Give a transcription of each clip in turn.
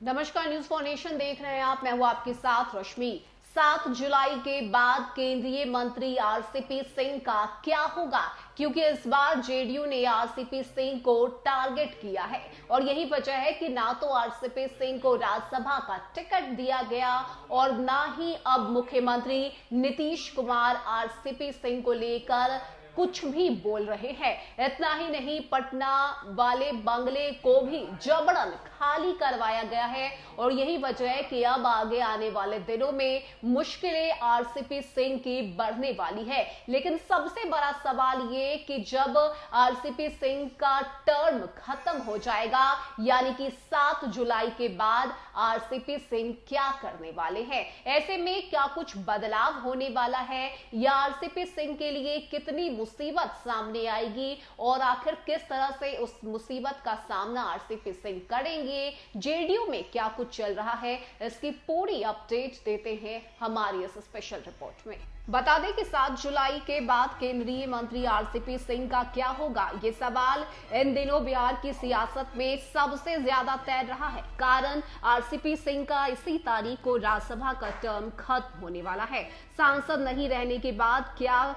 नमस्कार, news for nation देख रहे हैं आप। मैं हूं आपके साथ रश्मि। 7 जुलाई के बाद केंद्रीय मंत्री आरसीपी सिंह का क्या होगा, क्योंकि इस बार जेडीयू ने आरसीपी सिंह को टारगेट किया है और यही वजह है कि ना तो आरसीपी सिंह को राज्यसभा का टिकट दिया गया और ना ही अब मुख्यमंत्री नीतीश कुमार आरसीपी सिंह को लेकर कुछ भी बोल रहे हैं। इतना ही नहीं, पटना वाले बंगले को भी जबरन खाली करवाया गया है और यही वजह है कि अब आगे आने वाले दिनों में मुश्किलें आरसीपी सिंह की बढ़ने वाली है। लेकिन सबसे बड़ा सवाल ये कि जब आरसीपी सिंह का टर्म खत्म हो जाएगा, यानी कि 7 जुलाई के बाद आरसीपी सिंह क्या करने वाले हैं, ऐसे में क्या कुछ बदलाव होने वाला है या आरसीपी सिंह के लिए कितनी मुसीबत सामने आएगी और आखिर किस तरह से उस मुसीबत का सामना आरसीपी सिंह करेंगे, जेडीयू में क्या कुछ चल रहा है, इसकी पूरी अपडेट देते हैं हमारी इस स्पेशल रिपोर्ट में। बता दें कि 7 जुलाई के बाद केंद्रीय मंत्री आरसीपी सिंह का क्या होगा, ये सवाल इन दिनों बिहार की सियासत में सबसे ज्यादा तैर रहा है। कारण आरसीपी सिंह का इसी तारीख को राज्यसभा का टर्म खत्म होने वाला है। सांसद नहीं रहने के बाद क्या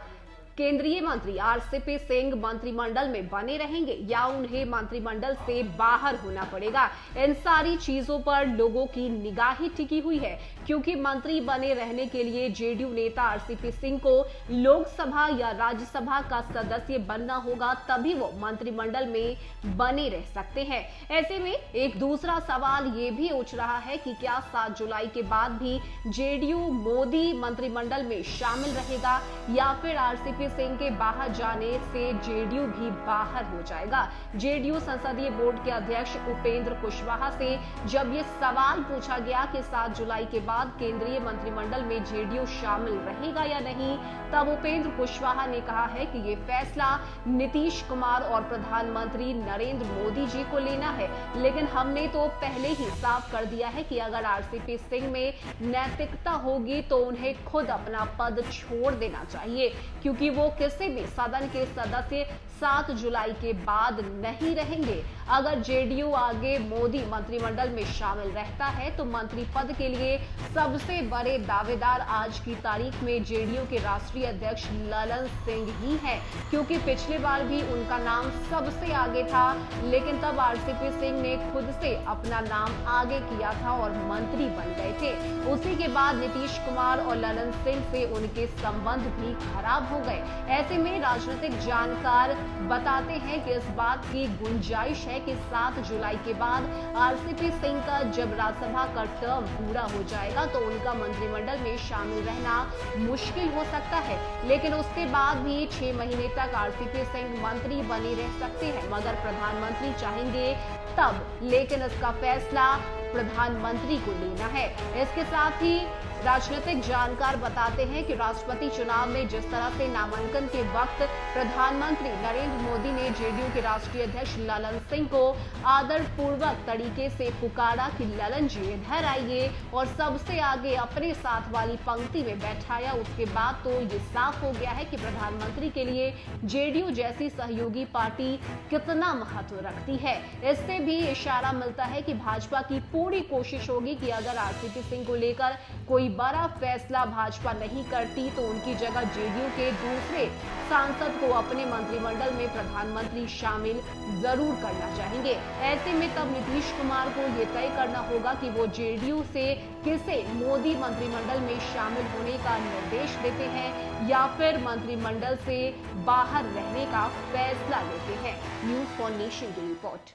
केंद्रीय मंत्री आरसीपी सिंह मंत्रिमंडल में बने रहेंगे या उन्हें मंत्रिमंडल से बाहर होना पड़ेगा, इन सारी चीजों पर लोगों की निगाहें टिकी हुई है, क्योंकि मंत्री बने रहने के लिए जेडीयू नेता आरसीपी सिंह को लोकसभा या राज्यसभा का सदस्य बनना होगा, तभी वो मंत्रिमंडल में बने रह सकते हैं। ऐसे में एक दूसरा सवाल ये भी उठ रहा है कि क्या 7 जुलाई के बाद भी जेडीयू मोदी मंत्रिमंडल में शामिल रहेगा या फिर आरसीपी सिंह के बाहर जाने से जेडीयू भी बाहर हो जाएगा। जेडीयू संसदीय बोर्ड के अध्यक्ष उपेंद्र कुशवाहा से जब ये सवाल पूछा गया कि 7 जुलाई के बाद केंद्रीय मंत्रिमंडल में जेडीयू शामिल रहेगा या नहीं, तब उपेंद्र कुशवाहा ने कहा है कि ये फैसला नीतीश कुमार और प्रधानमंत्री नरेंद्र मोदी जी को लेना है, लेकिन हमने तो पहले ही साफ कर दिया है कि अगर आरसीपी सिंह में नैतिकता होगी तो उन्हें खुद अपना पद छोड़ देना चाहिए, क्योंकि वो किसी भी सदन के सदस्य 7 जुलाई के बाद नहीं रहेंगे। अगर जेडीयू आगे मोदी मंत्रिमंडल में शामिल रहता है तो मंत्री पद के लिए सबसे बड़े दावेदार आज की तारीख में जेडीयू के राष्ट्रीय अध्यक्ष ललन सिंह ही हैं, क्योंकि पिछली बार भी उनका नाम सबसे आगे था, लेकिन तब आरसीपी सिंह ने खुद से अपना नाम आगे किया था और मंत्री बन गए थे। उसी के बाद नीतीश कुमार और ललन सिंह से उनके संबंध भी खराब हो गए। ऐसे में राजनीतिक जानकार बताते हैं कि इस बात की गुंजाइश है कि 7 जुलाई के बाद आरसीपी सिंह का जब राज्यसभा का टर्म पूरा हो जाएगा तो उनका मंत्रिमंडल में शामिल रहना मुश्किल हो सकता है, लेकिन उसके बाद भी 6 महीने तक आरसीपी सिंह मंत्री बने रह सकते हैं, मगर प्रधानमंत्री चाहेंगे तब, लेकिन इसका फैसला प्रधानमंत्री को लेना है। इसके साथ ही राजनीतिक जानकार बताते हैं कि राष्ट्रपति चुनाव में जिस तरह से नामांकन के वक्त प्रधानमंत्री नरेंद्र मोदी ने जेडीयू के राष्ट्रीय अध्यक्ष ललन सिंह को आदरपूर्वक तरीके से पुकारा कि ललन जी इधर आइए और सबसे आगे अपने साथ वाली पंक्ति में बैठाया, उसके बाद तो ये साफ हो गया है कि प्रधानमंत्री के लिए जेडीयू जैसी सहयोगी पार्टी कितना महत्व रखती है। इससे भी इशारा मिलता है कि भाजपा की पूरी कोशिश होगी कि अगर आरसीपी सिंह को लेकर कोई बड़ा फैसला भाजपा नहीं करती तो उनकी जगह जेडीयू के दूसरे सांसद को अपने मंत्रिमंडल में प्रधानमंत्री शामिल जरूर करना चाहेंगे। ऐसे में तब नीतीश कुमार को यह तय करना होगा कि वो जेडीयू से किसे मोदी मंत्रिमंडल में शामिल होने का निर्देश देते हैं या फिर मंत्रिमंडल से बाहर रहने का फैसला लेते हैं। न्यूज फॉर नेशन की रिपोर्ट।